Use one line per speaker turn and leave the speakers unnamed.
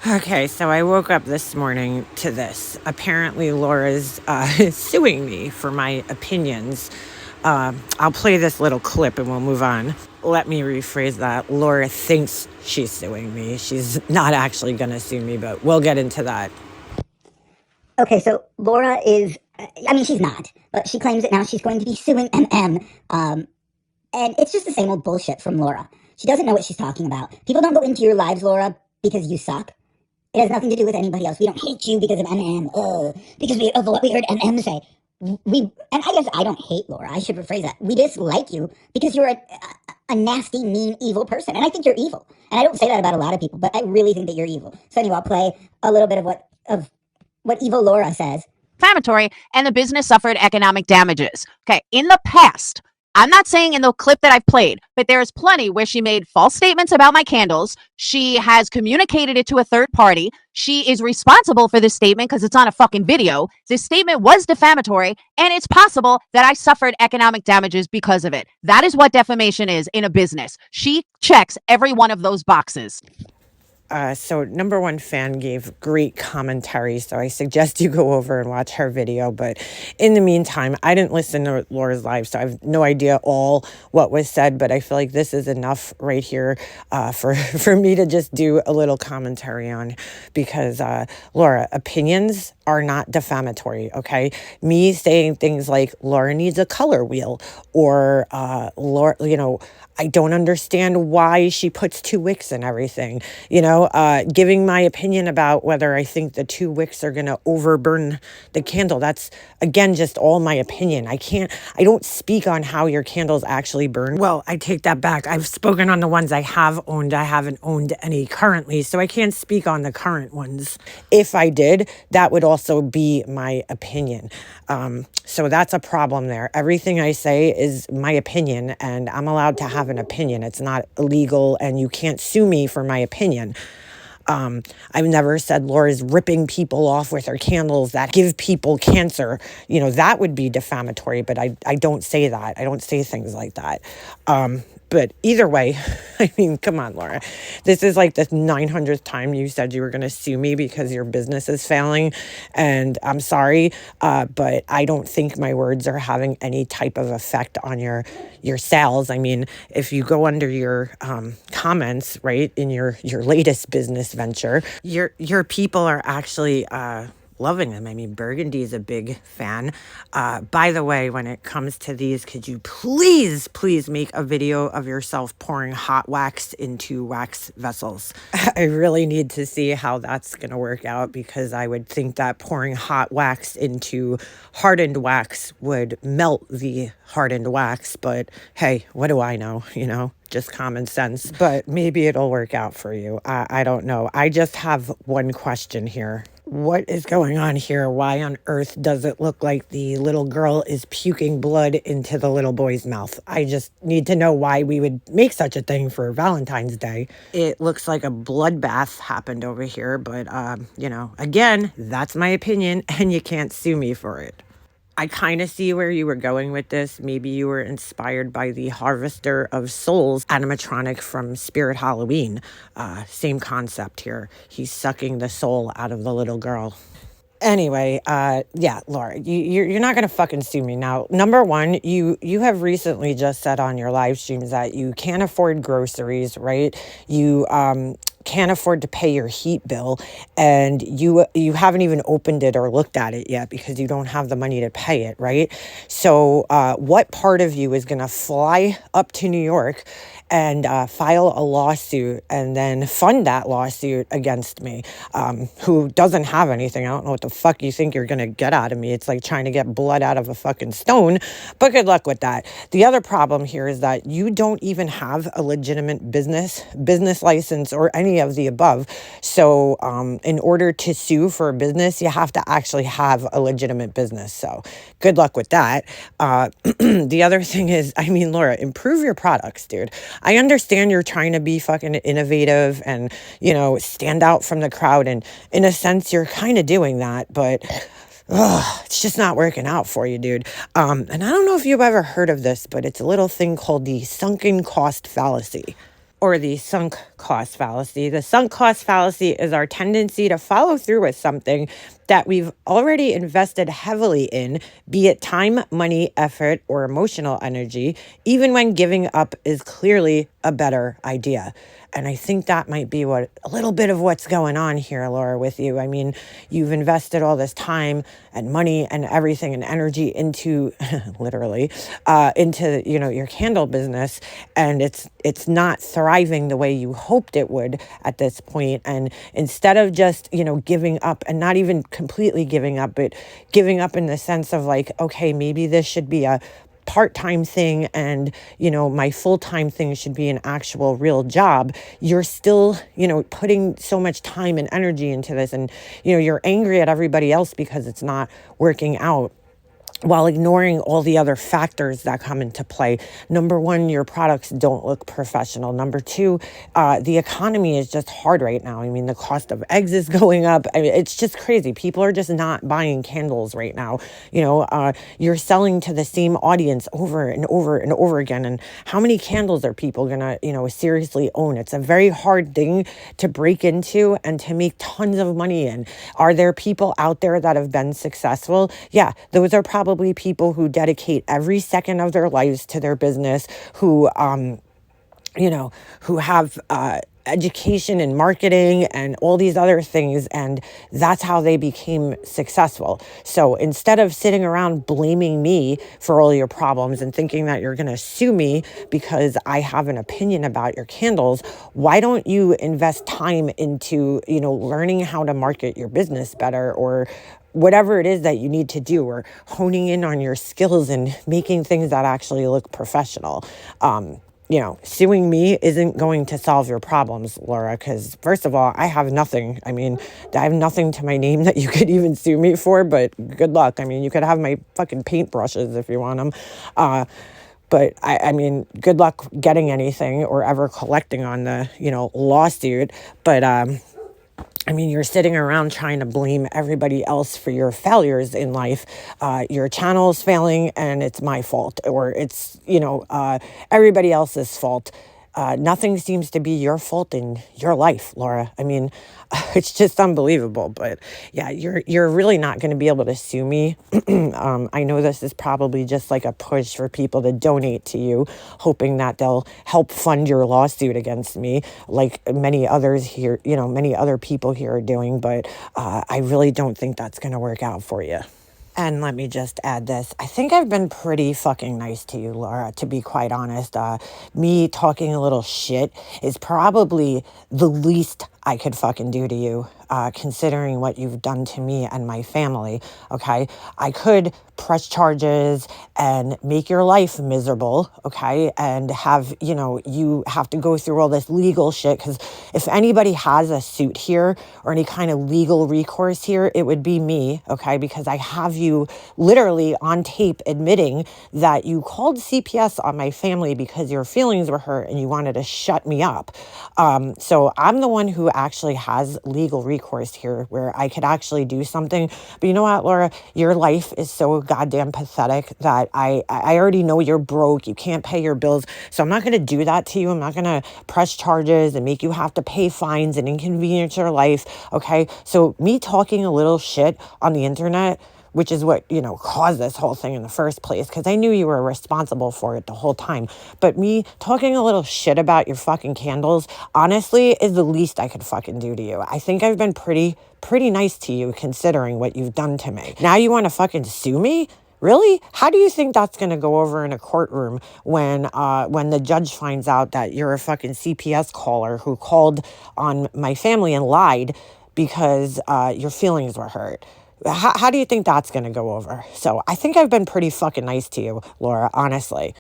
Okay, so I woke up this morning to this. Apparently, Laura's suing me for my opinions. I'll play this little clip and we'll move on. Let me rephrase that. Laura thinks she's suing me. She's not actually going to sue me, but we'll get into that.
Okay, so Laura is, I mean, she's not, but she claims it now. She's going to be suing MM. And it's just the same old bullshit from Laura. She doesn't know what she's talking about. People don't go into your lives, Laura, because you suck. It has nothing to do with anybody else. We don't hate you because of MM. Because of what we heard MM say. And I guess I don't hate Laura. I should rephrase that. We dislike you because you're a nasty, mean, evil person. And I think you're evil. And I don't say that about a lot of people, but I really think that you're evil. So anyway, I'll play a little bit of what evil Laura says.
Defamatory, and the business suffered economic damages. Okay, in the past, I'm not saying in the clip that I've played, but there is plenty where she made false statements about my candles. She has communicated it to a third party. She is responsible for this statement because it's on a fucking video. This statement was defamatory, and it's possible that I suffered economic damages because of it. That is what defamation is in a business. She checks every one of those boxes.
So number one fan gave great commentary, so I suggest you go over and watch her video. But in the meantime, I didn't listen to Laura's live, so I have no idea all what was said, but I feel like this is enough right here for me to just do a little commentary on, because Laura, opinions are not defamatory, okay? Me saying things like Laura needs a color wheel, or Laura, I don't understand why she puts 2 wicks in everything, giving my opinion about whether I think the 2 wicks are going to overburn the candle. That's, again, just all my opinion. I don't speak on how your candles actually burn. Well, I take that back. I've spoken on the ones I have owned. I haven't owned any currently, so I can't speak on the current ones. If I did, that would also be my opinion. So that's a problem there. Everything I say is my opinion, and I'm allowed to have an opinion. It's not illegal, and you can't sue me for my opinion. I've never said Laura's ripping people off with her candles that give people cancer. That would be defamatory, but I don't say that. I don't say things like that. But either way, I mean, come on, Laura. This is like the 900th time you said you were going to sue me because your business is failing. And I'm sorry, but I don't think my words are having any type of effect on your sales. I mean, if you go under your comments, right, in your latest business venture, your people are actually loving them. I mean, Burgundy's a big fan. By the way, when it comes to these, could you please make a video of yourself pouring hot wax into wax vessels? I really need to see how that's going to work out, because I would think that pouring hot wax into hardened wax would melt the hardened wax. But hey, what do I know? Just common sense. But maybe it'll work out for you. I don't know. I just have one question here. What is going on here? Why on earth does it look like the little girl is puking blood into the little boy's mouth? I just need to know why we would make such a thing for Valentine's Day. It looks like a bloodbath happened over here, but, again, that's my opinion, and you can't sue me for it. I kind of see where you were going with this. Maybe you were inspired by the Harvester of Souls animatronic from Spirit Halloween. Same concept here. He's sucking the soul out of the little girl. Anyway, yeah, Laura, you're not going to fucking sue me. Now, number one, you have recently just said on your live streams that you can't afford groceries, right? You can't afford to pay your heat bill, and you haven't even opened it or looked at it yet because you don't have the money to pay it, right? So what part of you is going to fly up to New York and file a lawsuit and then fund that lawsuit against me, who doesn't have anything? I don't know what the fuck you think you're going to get out of me. It's like trying to get blood out of a fucking stone, but good luck with that. The other problem here is that you don't even have a legitimate business license or any of the above. So in order to sue for a business, you have to actually have a legitimate business. So good luck with that. The other thing is, I mean, Laura, improve your products, dude. I understand you're trying to be fucking innovative and, stand out from the crowd. And in a sense, you're kind of doing that, but it's just not working out for you, dude. And I don't know if you've ever heard of this, but it's a little thing called the sunken cost fallacy, or the sunk cost fallacy. The sunk cost fallacy is our tendency to follow through with something that we've already invested heavily in, be it time, money, effort, or emotional energy, even when giving up is clearly a better idea. And I think that might be a little bit of what's going on here, Laura, with you. I mean, you've invested all this time and money and everything and energy into literally into, your candle business, and it's not thriving the way you hoped it would at this point. And instead of just, giving up, and not even completely giving up, but giving up in the sense of like, okay, maybe this should be a part-time thing, and my full-time thing should be an actual real job, you're still putting so much time and energy into this, and you're angry at everybody else because it's not working out, while ignoring all the other factors that come into play. Number one, your products don't look professional. Number two, the economy is just hard right now. I mean, the cost of eggs is going up. I mean, it's just crazy. People are just not buying candles right now. You're selling to the same audience over and over and over again. And how many candles are people gonna, seriously own? It's a very hard thing to break into and to make tons of money in. Are there people out there that have been successful? Yeah, those are probably people who dedicate every second of their lives to their business, who have education in marketing and all these other things, and that's how they became successful. So instead of sitting around blaming me for all your problems and thinking that you're going to sue me because I have an opinion about your candles, why don't you invest time into learning how to market your business better, or whatever it is that you need to do, or honing in on your skills and making things that actually look professional. Suing me isn't going to solve your problems, Laura, because first of all, I have nothing. I mean, I have nothing to my name that you could even sue me for, but good luck. I mean, you could have my fucking paintbrushes if you want them. But I mean, good luck getting anything or ever collecting on the, lawsuit. But, I mean, you're sitting around trying to blame everybody else for your failures in life. Your channel's failing and it's my fault, or it's, everybody else's fault. Nothing seems to be your fault in your life, Laura. I mean, it's just unbelievable. But yeah, you're really not going to be able to sue me. I know this is probably just like a push for people to donate to you, hoping that they'll help fund your lawsuit against me, like many others here, many other people here are doing. But I really don't think that's going to work out for you. And let me just add this. I think I've been pretty fucking nice to you, Laura, to be quite honest. Me talking a little shit is probably the least I could fucking do to you, considering what you've done to me and my family, okay? I could press charges and make your life miserable, okay? And have, you have to go through all this legal shit, because if anybody has a suit here or any kind of legal recourse here, it would be me, okay? Because I have you literally on tape admitting that you called CPS on my family because your feelings were hurt and you wanted to shut me up. So I'm the one who actually has legal recourse here, where I could actually do something. But you know what, Laura? Your life is so goddamn pathetic that I already know you're broke. You can't pay your bills. So I'm not going to do that to you. I'm not going to press charges and make you have to pay fines and inconvenience your life. Okay. So me talking a little shit on the internet, which is what, caused this whole thing in the first place, because I knew you were responsible for it the whole time. But me talking a little shit about your fucking candles, honestly, is the least I could fucking do to you. I think I've been pretty nice to you, considering what you've done to me. Now you want to fucking sue me? Really? How do you think that's going to go over in a courtroom when the judge finds out that you're a fucking CPS caller who called on my family and lied because your feelings were hurt? How do you think that's going to go over? So I think I've been pretty fucking nice to you, Laura, honestly.